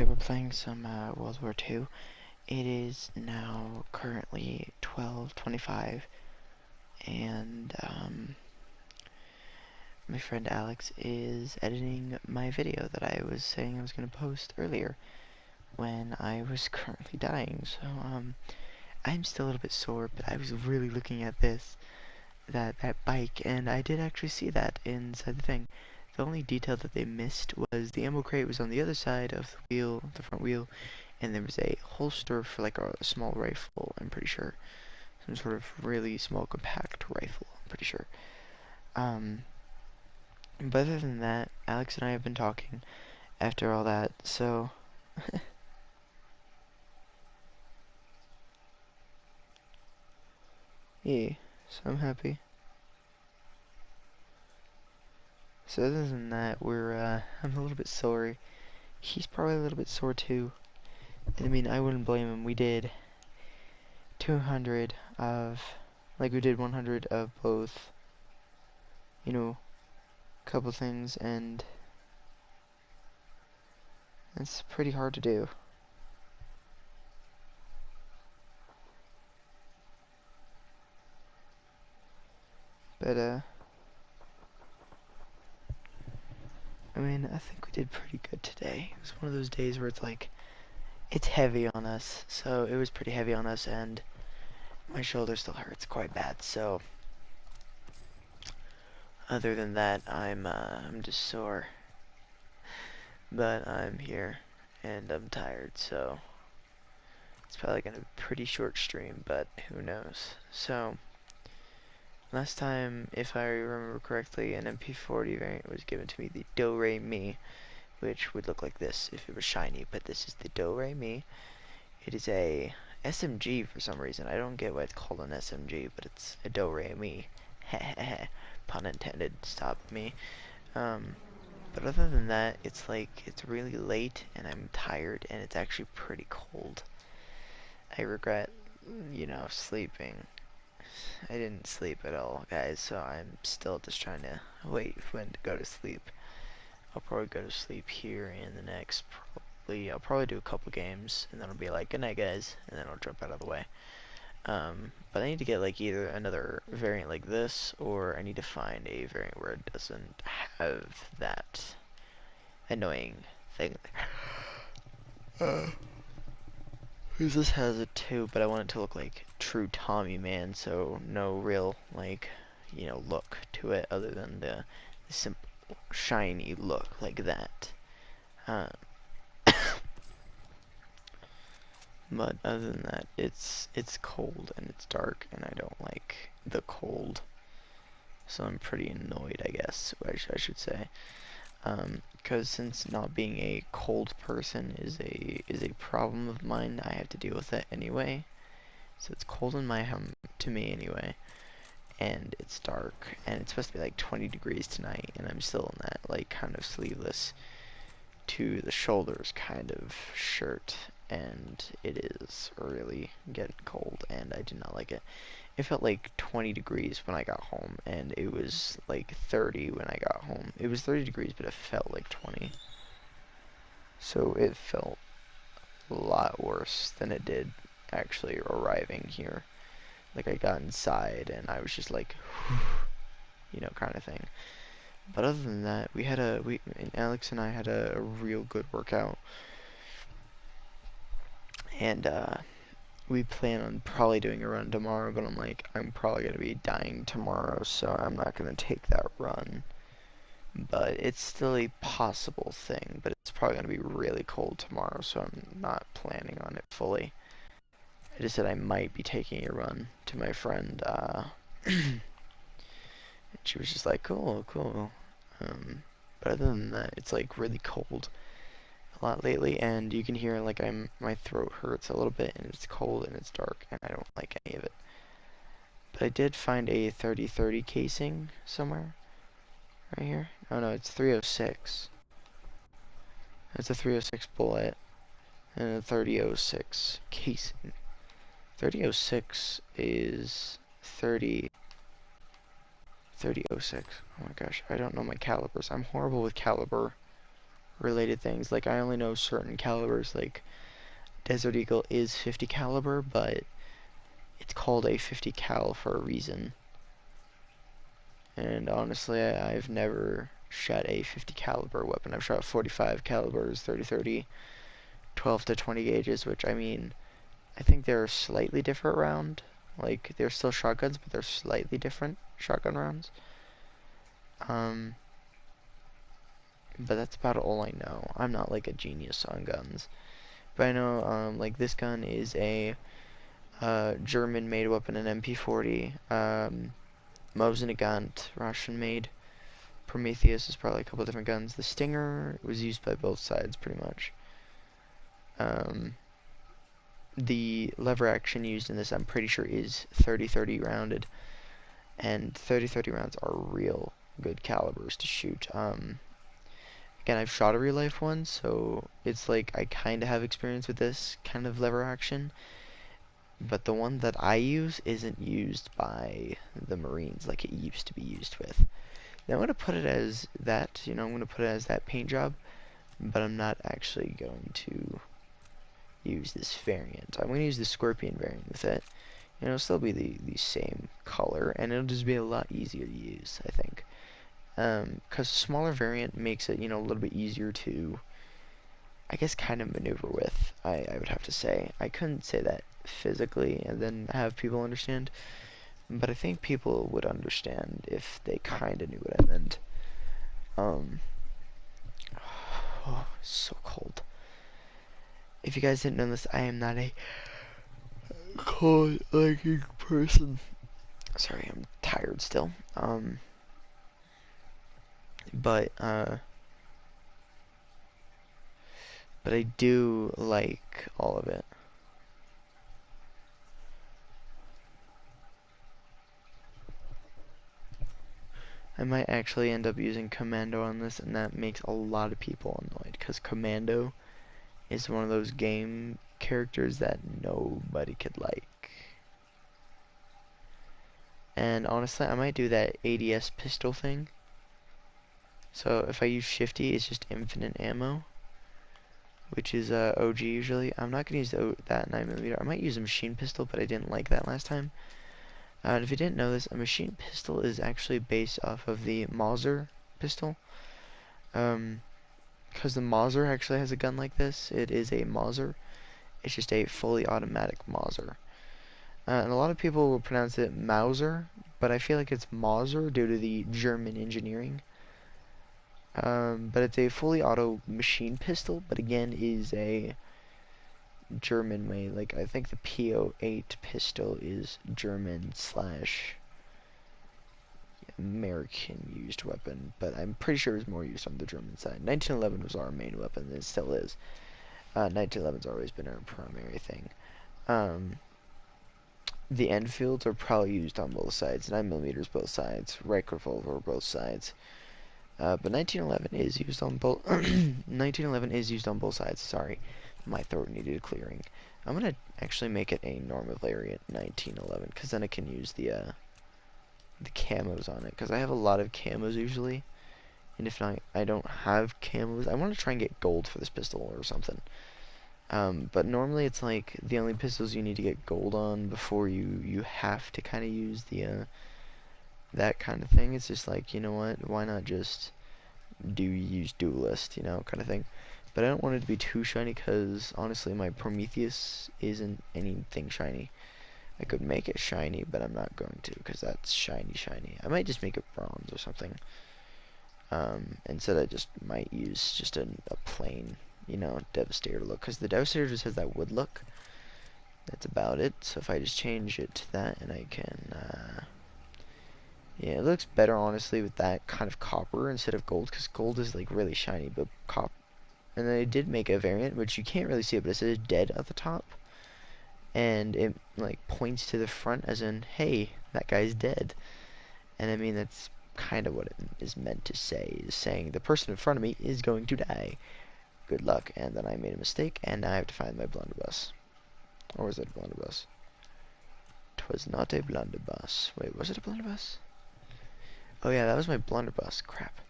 today we're playing some World War II. It is now currently 12:25, and my friend Alex is editing my video that I was saying I was going to post earlier when I was currently dying. So I'm still a little bit sore, but I was really looking at that bike, and I did actually see that inside the thing. The only detail that they missed was the ammo crate was on the other side of the wheel, the front wheel, and there was a holster for like a small rifle, I'm pretty sure. Some sort of really small compact rifle, I'm pretty sure. But other than that, Alex and I have been talking after all that, so yeah, so I'm happy. So other than that, I'm a little bit sore. He's probably a little bit sore too. And I mean, I wouldn't blame him. We did 200 of, like we did 100 of both, you know, couple things, and it's pretty hard to do. But, I mean, I think we did pretty good today. It was one of those days where it's like, it's heavy on us, so it was pretty heavy on us, and my shoulder still hurts quite bad, so other than that, I'm just sore. But I'm here, and I'm tired, so it's probably gonna be a pretty short stream, but who knows. So, last time, if I remember correctly, an MP40 variant was given to me, the Do-Re-Mi, which would look like this if it was shiny, but this is the Do-Re-Mi. It is a SMG for some reason. I don't get why it's called an SMG, but it's a Do-Re-Mi. Pun intended, stop me. But other than that, it's like, it's really late, and I'm tired, and it's actually pretty cold. I regret, sleeping. I didn't sleep at all, guys, so I'm still just trying to wait for when to go to sleep. I'll probably go to sleep here in the next, I'll probably do a couple games, and then I'll be like, good night, guys, and then I'll jump out of the way. But I need to get like either another variant like this, or I need to find a variant where it doesn't have that annoying thing. Because this has it too, but I want it to look like true Tommy, man, so no real, like, look to it other than the simple, shiny look like that. But other than that, it's cold and it's dark, and I don't like the cold. So I'm pretty annoyed, I guess, I should say. Because since not being a cold person is a problem of mine, I have to deal with it anyway. So it's cold in my home to me anyway, and it's dark, and it's supposed to be like 20 degrees tonight, and I'm still in that like kind of sleeveless to the shoulders kind of shirt, and it is really getting cold, and I do not like it. It felt like 20 degrees when I got home, and it was like 30 when I got home. It was 30 degrees, but it felt like 20. So it felt a lot worse than it did actually arriving here. Like I got inside and I was just like, kind of thing. But other than that, Alex and I had a real good workout, and we plan on probably doing a run tomorrow, but I'm probably going to be dying tomorrow, so I'm not going to take that run. But it's still a possible thing, but it's probably going to be really cold tomorrow, so I'm not planning on it fully. I just said I might be taking a run to my friend, and she was just like, cool, cool. But other than that, it's like really cold a lot lately, and you can hear like my throat hurts a little bit, and it's cold and it's dark, and I don't like any of it. But I did find a 30-30 casing somewhere, right here. Oh no, it's 306. It's a 306 bullet and a 3006 casing. 3006 is 3006. Oh my gosh, I don't know my calibers. I'm horrible with caliber related things. Like I only know certain calibers, like Desert Eagle is 50 caliber, but it's called a 50 cal for a reason. And honestly, I've never shot a 50 caliber weapon. I've shot 45 calibers, 30-30, 12 to 20 gauges, which I mean, I think they're slightly different round. Like they're still shotguns, but they're slightly different shotgun rounds. But that's about all I know. I'm not like a genius on guns, but I know like this gun is a German-made weapon, an MP40. Mosin-Nagant, Russian-made. Prometheus is probably a couple different guns. The Stinger was used by both sides pretty much. The lever action used in this, I'm pretty sure, is 30-30 rounded, and 30-30 rounds are real good calibers to shoot. Again, I've shot a real life one, so it's like I kind of have experience with this kind of lever action, but the one that I use isn't used by the Marines like it used to be used with. Now I'm going to put it as that, I'm going to put it as that paint job, but I'm not actually going to use this variant. I'm going to use the Scorpion variant with it. It'll still be the same color, and it'll just be a lot easier to use, I think. Because a smaller variant makes it, a little bit easier to, I guess, kind of maneuver with, I would have to say. I couldn't say that physically and then have people understand, but I think people would understand if they kind of knew what I meant. Oh, it's so cold. If you guys didn't know this, I am not a cold-liking person. Sorry, I'm tired still. But I do like all of it. I might actually end up using Commando on this, and that makes a lot of people annoyed, because Commando is one of those game characters that nobody could like. And honestly, I might do that ADS pistol thing. So if I use Shifty, it's just infinite ammo, which is OG usually. I'm not going to use that 9mm. I might use a machine pistol, but I didn't like that last time. And if you didn't know this, a machine pistol is actually based off of the Mauser pistol. Because the Mauser actually has a gun like this. It is a Mauser. It's just a fully automatic Mauser. And a lot of people will pronounce it Mauser, but I feel like it's Mauser due to the German engineering. But it's a fully auto machine pistol, but again is a German made. Like I think the PO8 pistol is German slash American used weapon, but I'm pretty sure it was more used on the German side. 1911 was our main weapon, and it still is. 1911's always been our primary thing. The Enfields are probably used on both sides. 9mm both sides. Reich revolver both sides. But 1911 is used on both. 1911 is used on both sides. Sorry, my throat needed clearing. I'm gonna actually make it a normal variant 1911, because then I can use the camos on it. Because I have a lot of camos usually, and if not, I don't have camos. I want to try and get gold for this pistol or something. But normally it's like the only pistols you need to get gold on before you have to kind of use the that kind of thing. It's just like, you know what, why not just use duelist, kind of thing. But I don't want it to be too shiny, because honestly my Prometheus isn't anything shiny. I could make it shiny, but I'm not going to, because that's shiny. I might just make it bronze or something. Instead I just might use just a plain, Devastator look, because the Devastator just has that wood look. That's about it. So if I just change it to that, and I can yeah, it looks better honestly with that kind of copper instead of gold, because gold is like really shiny, but copper. And then I did make a variant, which you can't really see it, but it says dead at the top, and it like points to the front as in, hey, that guy's dead. And I mean, that's kind of what it is meant to say, is saying the person in front of me is going to die. Good luck. And then I made a mistake, and now I have to find my blunderbuss. Or was it a blunderbuss? 'Twas not a blunderbuss. Wait, was it a blunderbuss? Oh yeah, that was my blunderbuss. Crap.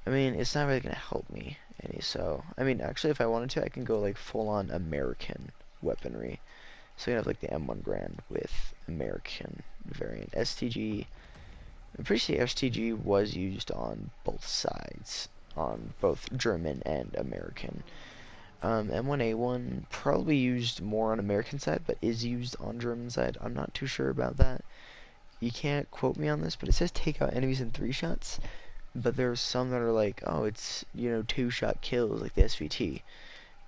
I mean, it's not really gonna help me any. So, I mean, actually, if I wanted to, I can go like full-on American weaponry. So you have like the M1 Grand with American variant. STG, I'm pretty sure STG was used on both sides, on both German and American. M1A1 probably used more on American side, but is used on German side. I'm not too sure about that. You can't quote me on this, but it says take out enemies in 3 shots. But there's some that are like, oh, it's, 2-shot kills, like the SVT.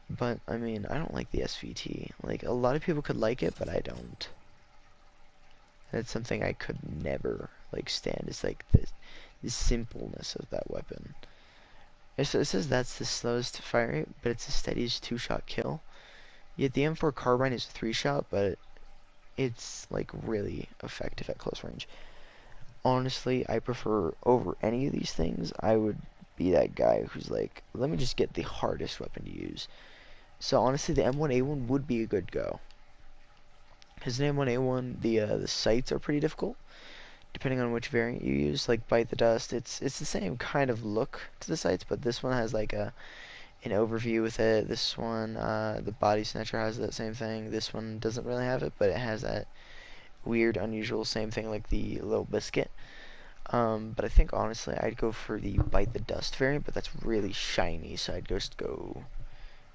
But, I mean, I don't like the SVT. Like, a lot of people could like it, but I don't. That's something I could never, like, stand. It's like the simpleness of that weapon. It says that's the slowest fire rate, but it's the steadiest 2-shot kill. Yet the M4 carbine is a 3-shot, but it's, like, really effective at close range. Honestly, I prefer over any of these things, I would be that guy who's like, let me just get the hardest weapon to use. So honestly, the M1A1 would be a good go. Because the M1A1, the sights are pretty difficult, depending on which variant you use. Like Bite the Dust, it's the same kind of look to the sights, but this one has like an overview with it. This one, the Body Snatcher has that same thing. This one doesn't really have it, but it has that weird, unusual same thing like the Little Biscuit. But I think honestly I'd go for the Bite the Dust variant, but that's really shiny, so I'd just go.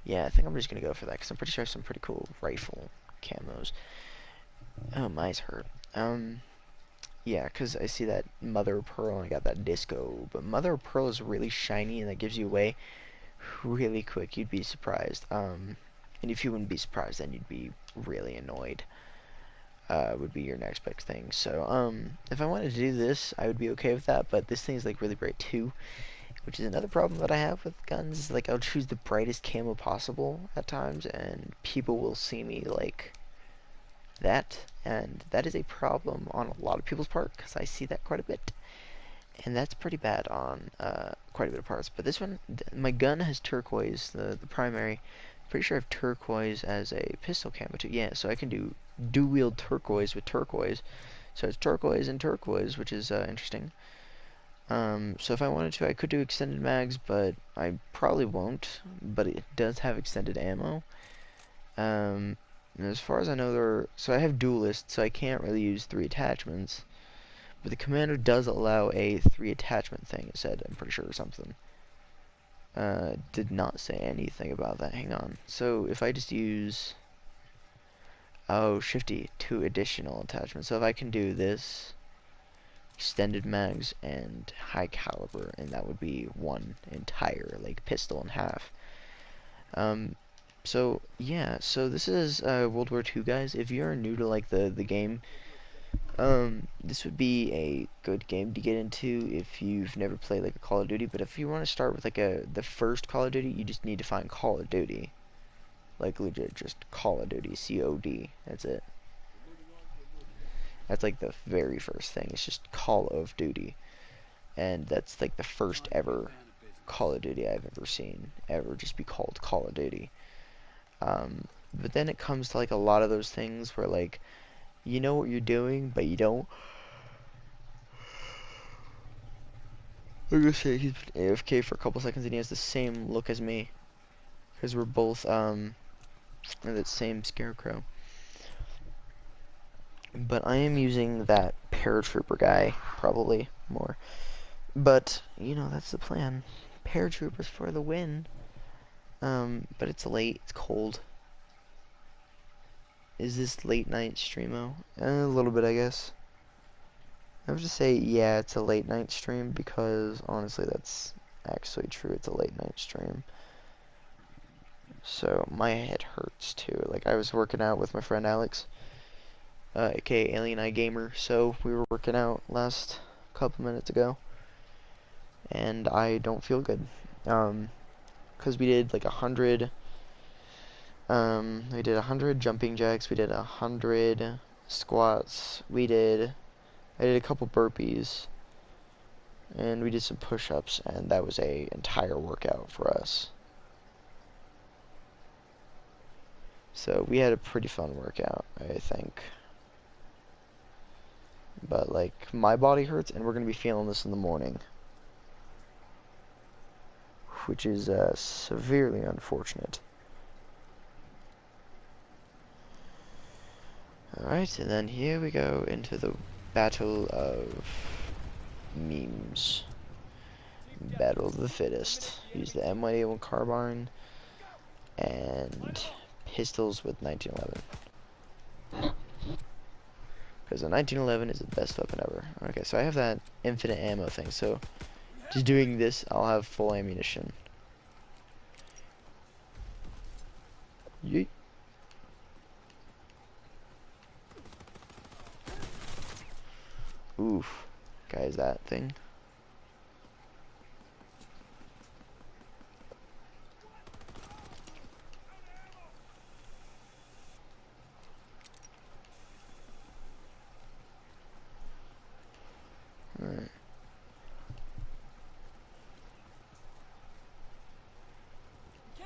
Yeah, I think I'm just gonna go for that because I'm pretty sure I have some pretty cool rifle camos. Oh, my eyes hurt. Yeah, because I see that Mother of Pearl and I got that Disco, but Mother of Pearl is really shiny and that gives you away really quick. You'd be surprised. And if you wouldn't be surprised, then you'd be really annoyed. Would be your next big thing. So, if I wanted to do this, I would be okay with that, but this thing is, like, really bright, too, which is another problem that I have with guns. Like, I'll choose the brightest camo possible at times, and people will see me, like, that, and that is a problem on a lot of people's part, because I see that quite a bit, and that's pretty bad on, quite a bit of parts. But this one, my gun has turquoise, the primary. Pretty sure I have turquoise as a pistol camo too. Yeah, so I can do dual-wield turquoise with turquoise. So it's turquoise and turquoise, which is interesting. So if I wanted to, I could do extended mags, but I probably won't. But it does have extended ammo. And as far as I know, so I have duelist, so I can't really use 3 attachments. But the commander does allow a 3 attachment thing, it said, I'm pretty sure, or something. Did not say anything about that. Hang on. So if I just use, oh, shifty, 2 additional attachments. So if I can do this, extended mags and high caliber, and that would be 1 entire, like, pistol in half. So yeah, so this is World War II, guys. If you're new to like the game, this would be a good game to get into if you've never played like a Call of Duty. But if you want to start with like the first Call of Duty, you just need to find Call of Duty, like legit, just Call of Duty, COD. That's it. That's like the very first thing. It's just Call of Duty, and that's like the first ever Call of Duty I've ever seen ever just be called Call of Duty. But then it comes to like a lot of those things where like you know what you're doing, but you don't. I'm gonna say he's been AFK for a couple seconds and he has the same look as me. Because we're both, that same scarecrow. But I am using that paratrooper guy, probably more. But, that's the plan. Paratroopers for the win. But it's late, it's cold. Is this late night streamo? A little bit, I guess. I would just say, yeah, it's a late night stream because honestly, that's actually true. It's a late night stream. So my head hurts too. Like I was working out with my friend Alex, aka Alien Eye Gamer. So we were working out last couple minutes ago, and I don't feel good. Cause we did like 100. We did 100 jumping jacks. We did 100 squats. I did a couple burpees, and we did some push-ups, and that was a entire workout for us. So we had a pretty fun workout, I think. But like my body hurts, and we're gonna be feeling this in the morning. which is severely unfortunate. Alright, and then here we go into the battle of memes. Battle of the fittest. Use the M1A1 carbine and pistols with 1911. Because the 1911 is the best weapon ever. Okay, so I have that infinite ammo thing, so just doing this, I'll have full ammunition. Yeet. Oof. Guys, that thing. Alright.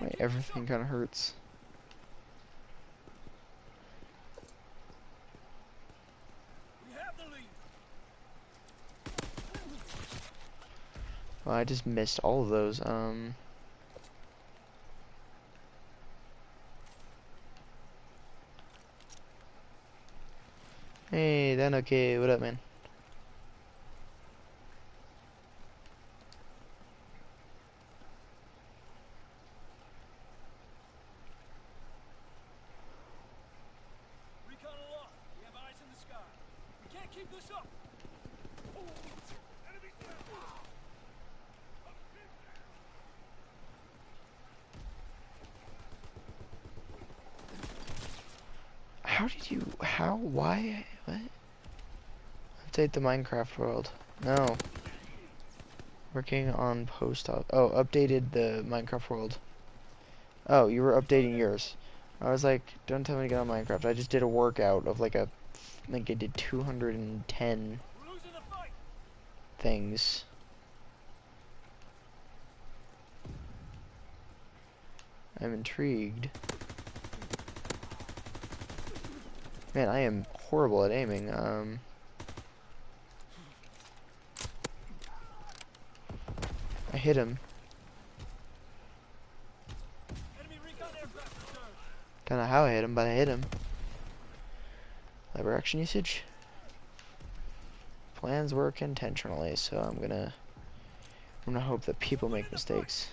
Wait, everything kind of hurts. Well, I just missed all of those. Hey, then okay, what up, man? Recon aloft. We have eyes in the sky. We can't keep this up. Enemy down. How did you, why, what? Update the Minecraft world. No. Working on post-op. Oh, updated the Minecraft world. Oh, you were updating yours. I was like, don't tell me to get on Minecraft. I just did a workout of like I did 210 We're losing the fight. things. I'm intrigued. Man, I am horrible at aiming. I hit him. Enemy recon aircraft returned. Don't know how I hit him, but I hit him. Lever action usage. Plans work intentionally, so I'm gonna hope that people make mistakes.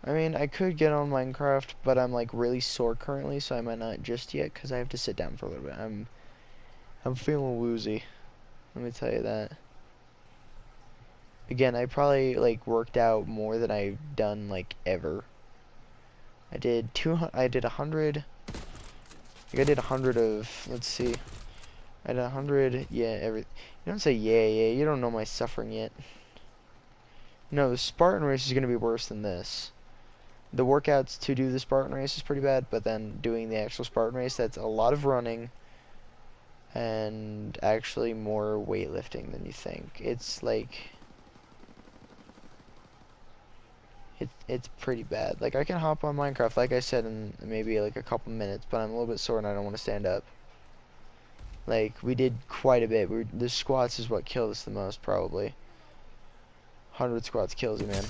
I mean, I could get on Minecraft, but I'm like really sore currently, so I might not just yet, because I have to sit down for a little bit. I'm feeling woozy. Let me tell you that. Again, I probably like worked out more than I've done like ever. I did 100. I did 100 of, let's see. I did 100, yeah, you don't say yeah, you don't know my suffering yet. No, the Spartan race is going to be worse than this. The workouts to do the Spartan race is pretty bad, but then doing the actual Spartan race, that's a lot of running and actually more weightlifting than you think. It's like it's pretty bad. Like I can hop on Minecraft, like I said, in maybe like a couple minutes, but I'm a little bit sore and I don't want to stand up. Like we did quite a bit. The squats is what killed us the most, probably. 100 squats kills you, man.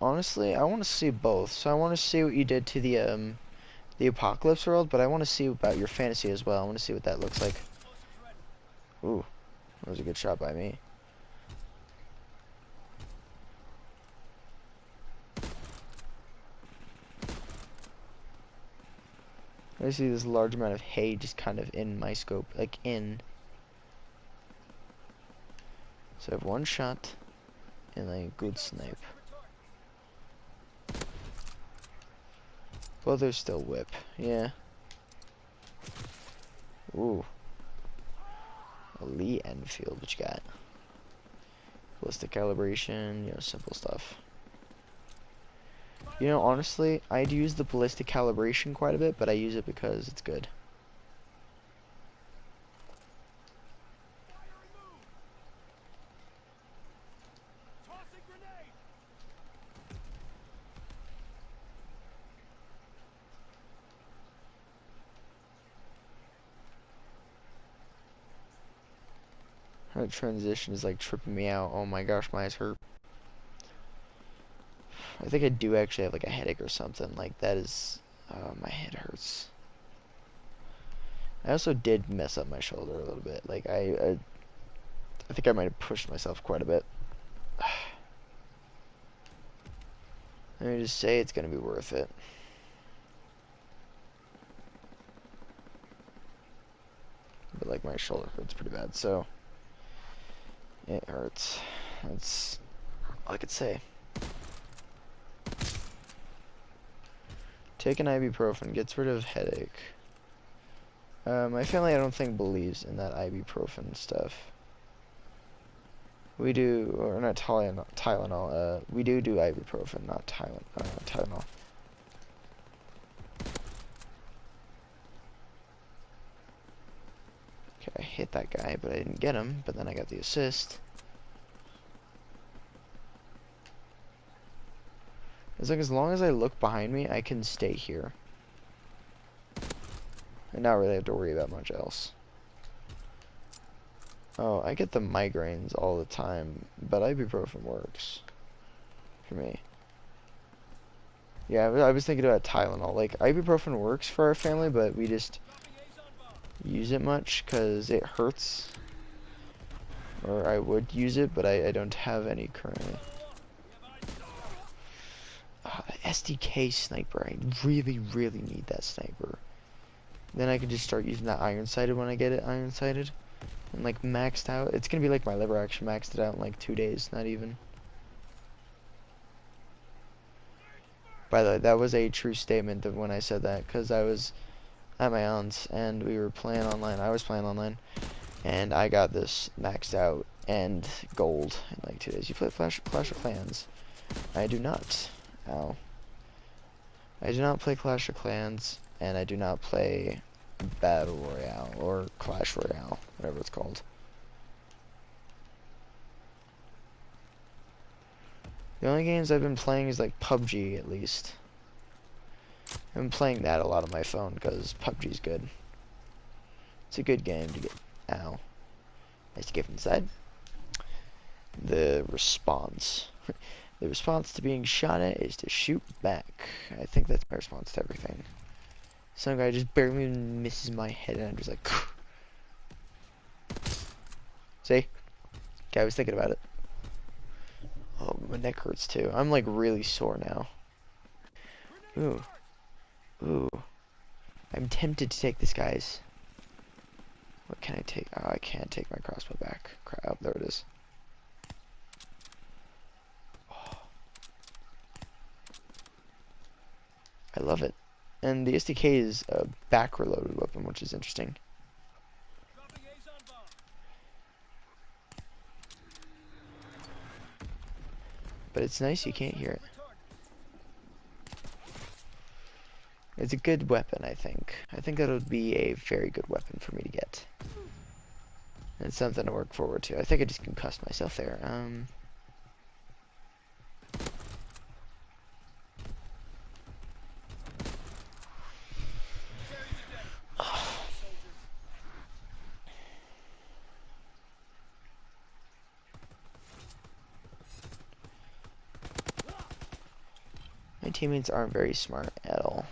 Honestly, I want to see both. So I want to see what you did to the Apocalypse world, but I want to see about your fantasy as well. I want to see what that looks like. Ooh, that was a good shot by me. I see this large amount of hay just kind of in my scope, like in. So I have one shot and a good snipe. Well, there's still whip, yeah. Ooh. A Lee Enfield, what you got? Ballistic calibration, you know, simple stuff. You know, honestly, I'd use the ballistic calibration quite a bit, but I use it because it's good. That transition is like tripping me out. Oh my gosh, my eyes hurt. I think I do actually have like a headache or something. Like that is, my head hurts. I also did mess up my shoulder a little bit. Like I think I might have pushed myself quite a bit. Let me just say it's gonna be worth it. But like my shoulder hurts pretty bad, so it hurts. That's all I could say. Take an ibuprofen, gets rid of headache. My family I don't think believes in that ibuprofen stuff. We do, or not Tylenol, we do ibuprofen, not Tylenol. Okay, I hit that guy, but I didn't get him, but then I got the assist. It's like as long as I look behind me, I can stay here. And not really have to worry about much else. Oh, I get the migraines all the time, but ibuprofen works for me. Yeah, I was thinking about Tylenol. Like, ibuprofen works for our family, but we just use it much because it hurts. Or I would use it, but I don't have any currently. SDK sniper. I really, really need that sniper. Then I can just start using that iron sighted when I get it iron sighted. And like maxed out. It's gonna be like my liver action maxed it out in like 2 days, not even. By the way, that was a true statement of when I said that, because I was at my aunt's and we were playing online. I was playing online, and I got this maxed out and gold in like 2 days. You play Clash of Clans? I do not. Ow. I do not play Clash of Clans, and I do not play Battle Royale or Clash Royale, whatever it's called. The only games I've been playing is like PUBG, at least. I've been playing that a lot on my phone because PUBG's good. It's a good game to get. Ow. Nice to get inside. The response. The response to being shot at is to shoot back. I think that's my response to everything. Some guy just barely misses my head and I'm just like, see? Okay, I was thinking about it. Oh, my neck hurts too. I'm like really sore now. Ooh. Ooh. I'm tempted to take this guy's. What can I take? Oh, I can't take my crossbow back. Crap, oh, there it is. Oh. I love it. And the SDK is a back reloaded weapon, which is interesting. But it's nice you can't hear it. It's a good weapon, I think. I think that would be a very good weapon for me to get. And it's something to work forward to. I think I just concussed myself there. My teammates aren't very smart at all.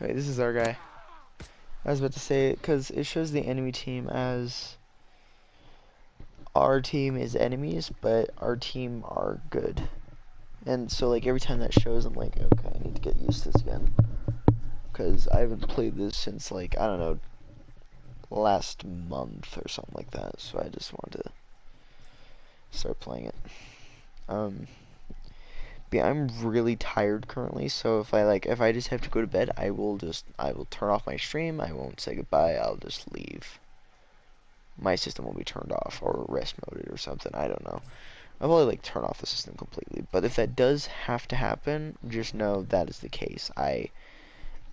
Okay, this is our guy. I was about to say it because it shows the enemy team as our team is enemies, but our team are good. And so like every time that shows, I'm like, okay, I need to get used to this again. Because I haven't played this since like, I don't know, last month or something like that. So I just wanted to start playing it. But yeah, I'm really tired currently, so if I just have to go to bed, I will turn off my stream. I won't say goodbye. I'll just leave. My system will be turned off or rest moded or something. I don't know. I'll probably like turn off the system completely. But if that does have to happen, just know that is the case. I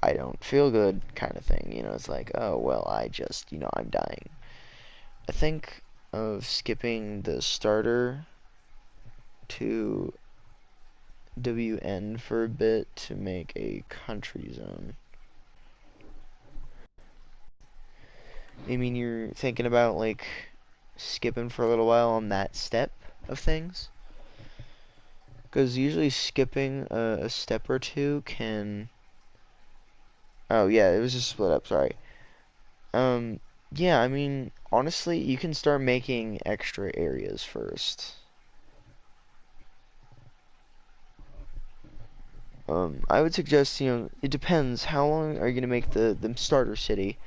don't feel good kind of thing. You know, it's like, oh well, I'm dying. I think of skipping the starter to WN for a bit to make a country zone. I mean, you're thinking about like skipping for a little while on that step of things? Because usually skipping a step or two can. Oh yeah, it was just split up. Sorry. Um, yeah, I mean, honestly, you can start making extra areas first. I would suggest, it depends. How long are you gonna make the starter city?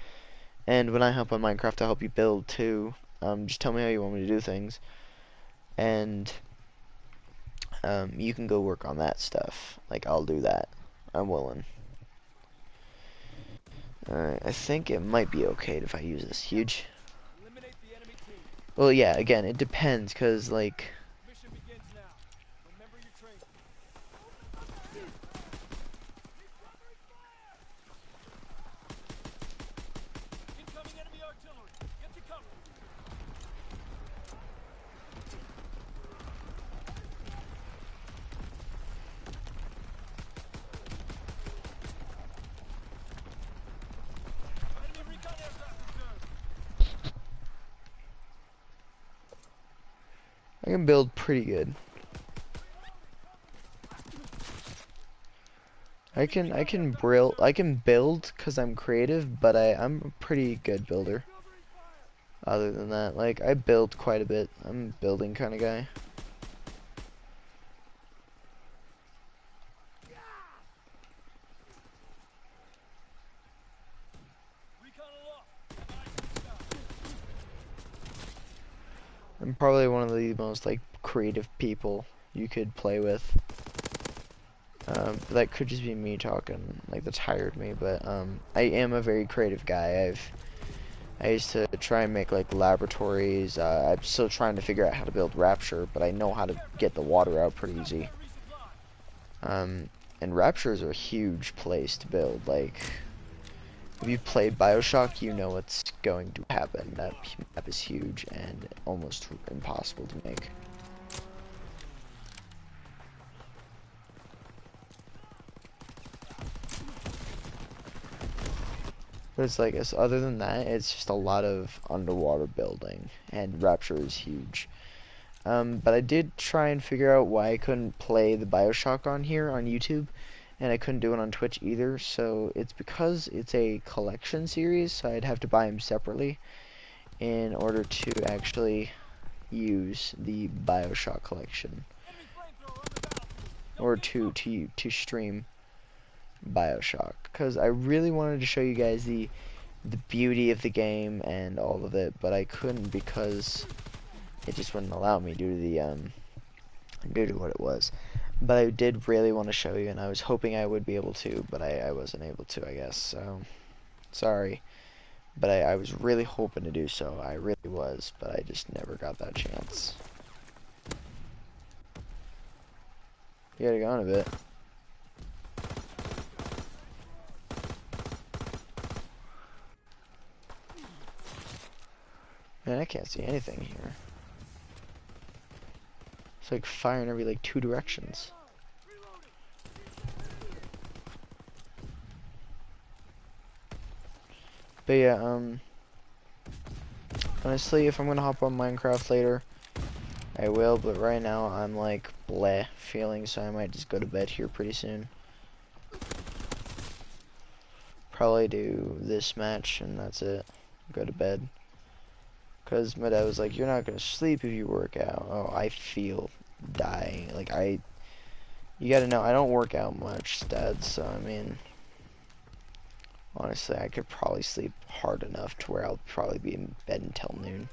And when I help on Minecraft, I'll help you build too. Just tell me how you want me to do things, and you can go work on that stuff. Like I'll do that. I'm willing. Alright, I think it might be okay if I use this huge. Eliminate the enemy team. Well, yeah. Again, it depends, cause like Mission begins now. Remember your training. Incoming enemy artillery. Get to cover. Enemy recon aircraft observed. I can build pretty good. I can build because I'm creative, but I'm a pretty good builder. Other than that, like I build quite a bit. I'm a building kind of guy. Recon aloft. Have eyes in the sky. I'm probably one of the most like creative people you could play with. But that could just be me talking, like that's hired me. But I am a very creative guy. I used to try and make like laboratories. I'm still trying to figure out how to build Rapture, but I know how to get the water out pretty easy. And Rapture is a huge place to build. Like, if you've played Bioshock, you know what's going to happen. That map is huge and almost impossible to make. But it's like, other than that, it's just a lot of underwater building, and Rapture is huge. But I did try and figure out why I couldn't play the Bioshock on here on YouTube, and I couldn't do it on Twitch either. So it's because it's a collection series, so I'd have to buy them separately in order to actually use the Bioshock collection, Enemy flamethrower on the battlefield. or Don't get cooked. to stream Bioshock, because I really wanted to show you guys the beauty of the game and all of it, but I couldn't because it just wouldn't allow me due to what it was. But I did really want to show you, and I was hoping I would be able to, but I wasn't able to, I guess. So sorry, but I was really hoping to do so. I really was, but I just never got that chance. You gotta go on a bit. Man, I can't see anything here. It's like fire in every like 2 directions. But yeah, honestly, if I'm gonna hop on Minecraft later, I will, but right now I'm like bleh feeling, so I might just go to bed here pretty soon. Probably do this match and that's it. Go to bed. Cause my dad was like, "You're not gonna sleep if you work out." Oh, I feel dying. Like you gotta know, I don't work out much, Dad. So I mean, honestly, I could probably sleep hard enough to where I'll probably be in bed until noon.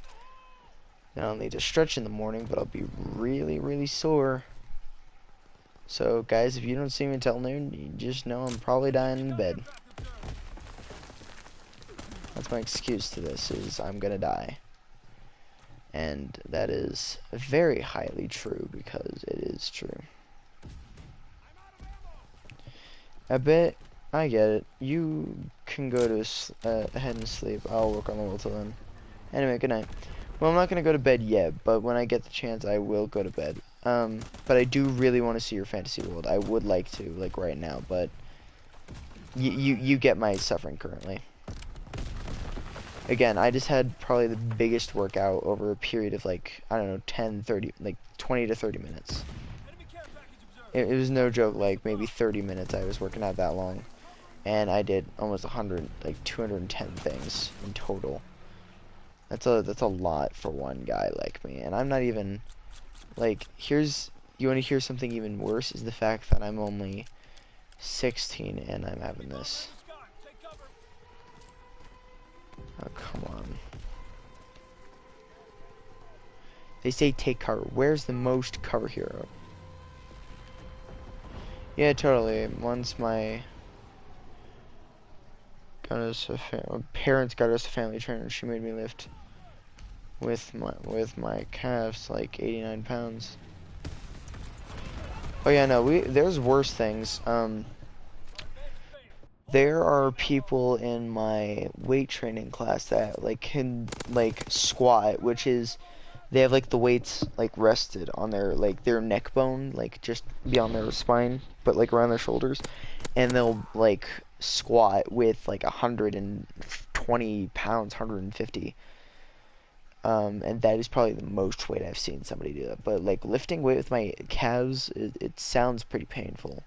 Then I'll need to stretch in the morning, but I'll be really, really sore. So guys, if you don't see me until noon, you just know I'm probably dying in bed. That's my excuse to this, is I'm gonna die. And that is very highly true, because it is true. I bet I get it. You can go to ahead and sleep. I'll work on the wall till then. Anyway, good night. Well, I'm not gonna go to bed yet, but when I get the chance, I will go to bed. But I do really want to see your fantasy world. I would like to, like right now, but you get my suffering currently. Again, I just had probably the biggest workout over a period of like, I don't know, 10, 30, like 20 to 30 minutes. Enemy care package observed. It was no joke, Moving to like maybe supply. 30 minutes I was working out that long. And I did almost 100, like 210 things in total. That's a lot for one guy like me. And I'm not even, like, you want to hear something even worse is the fact that I'm only 16 and I'm having Enemy bomber in this. the sky. Take cover. Oh, come on. They say take cover. Where's the most cover hero? Yeah, totally. Once my parents got us a family trainer, she made me lift with my calves like 89 pounds. Oh yeah, no, there's worse things. Advanced failed. Hold There them. are Keep moving. people in my weight training class that like can like squat, which is they have like the weights like rested on their neck bone, like just beyond their spine, but like around their shoulders, and they'll like squat with like 120 pounds, 150. And that is probably the most weight I've seen somebody do that. But like lifting weight with my calves, it sounds pretty painful.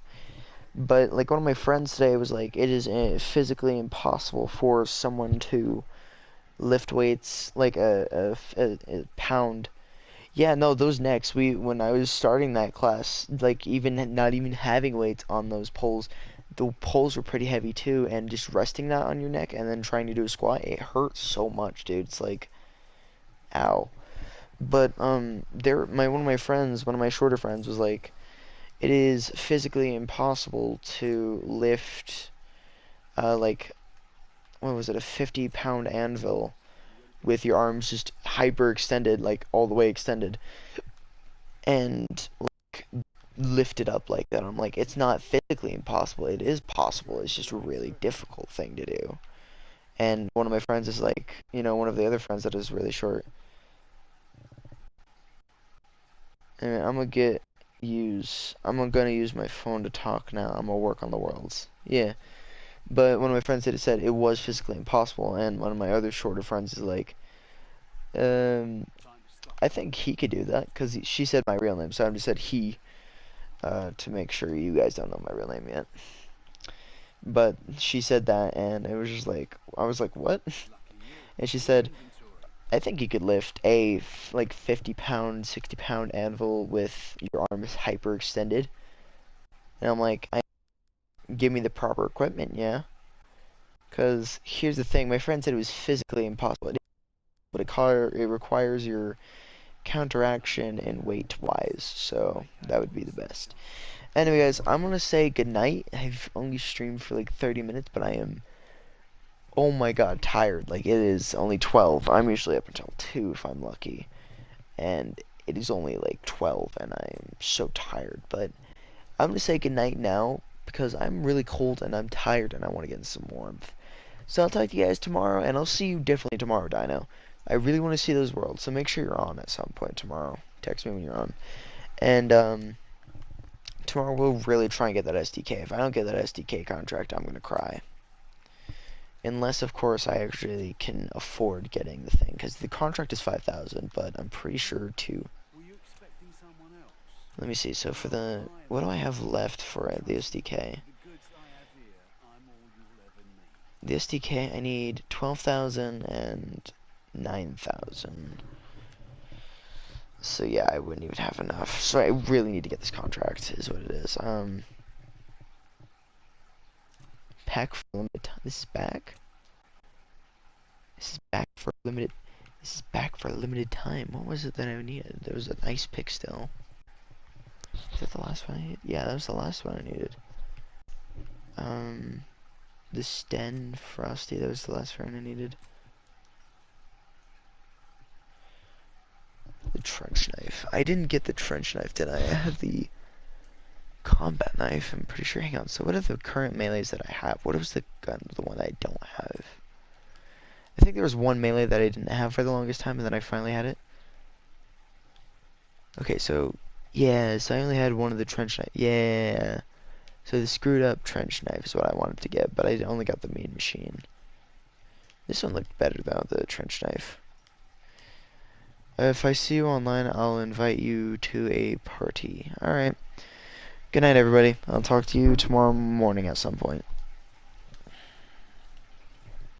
But like one of my friends today was like, it is physically impossible for someone to lift weights like a pound. Yeah, no, those necks. When I was starting that class, like even not even having weights on those poles, the poles were pretty heavy too, and just resting that on your neck and then trying to do a squat, it hurts so much, dude. It's like, ow. But one of my friends, one of my shorter friends, was like, it is physically impossible to lift, like, what was it, a 50-pound anvil with your arms just hyper extended, like all the way extended, and like lift it up like that. I'm like, it's not physically impossible. It is possible. It's just a really difficult thing to do. And one of my friends is like, one of the other friends that is really short. And I'm gonna use my phone to talk now. I'm gonna work on the worlds. Yeah. But one of my friends said it was physically impossible, and one of my other shorter friends is like, um, Time to stop. I think he could do that because she said my real name, so I just said he to make sure you guys don't know my real name yet. But she said that, and it was just like I was like, what? Lucky you. And she Good said, inventory. I think you could lift a like 50-pound, 60-pound anvil with your arms hyperextended. And I'm like, give me the proper equipment, yeah. Because here's the thing, my friend said it was physically impossible. But it requires your counteraction and weight wise, so that would be the best. Anyway, guys, I'm gonna say goodnight. I've only streamed for like 30 minutes, but I am, oh my god, tired. Like, it is only 12. I'm usually up until 2 if I'm lucky, and it is only like 12, and I'm so tired. But I'm gonna say goodnight now because I'm really cold and I'm tired and I want to get in some warmth. So I'll talk to you guys tomorrow, and I'll see you definitely tomorrow, Dino. I really want to see those worlds, so make sure you're on at some point tomorrow. Text me when you're on. And tomorrow we'll really try and get that SDK. If I don't get that SDK contract, I'm gonna cry. Unless, of course, I actually can afford getting the thing, because the contract is 5,000, but I'm pretty sure to. Were you expecting someone else? Let me see. So for Well, the, I what do I am. have left for the Trust me, SDK? with the goods I have here, I'm all you'll ever need. The SDK, I need 12,000 and 9,000. So yeah, I wouldn't even have enough. So I really need to get this contract, is what it is. Pack for limited time. This is back. This is back for limited. This is back for a limited time. What was it that I needed? There was an ice pick still. Is that the last one I needed? Yeah, that was the last one I needed. Um, the Sten Frosty. That was the last one I needed. The trench knife. I didn't get the trench knife, did I? I have the combat knife. I'm pretty sure. Hang on. So what are the current melees that I have? What was the gun? The one that I don't have? I think there was one melee that I didn't have for the longest time, and then I finally had it. Okay, so yeah, so I only had one of the trench knife. Yeah, so the screwed up trench knife is what I wanted to get, but I only got the mean machine. This one looked better though, the trench knife. If I see you online, I'll invite you to a party. Alright. Good night, everybody. I'll talk to you tomorrow morning at some point.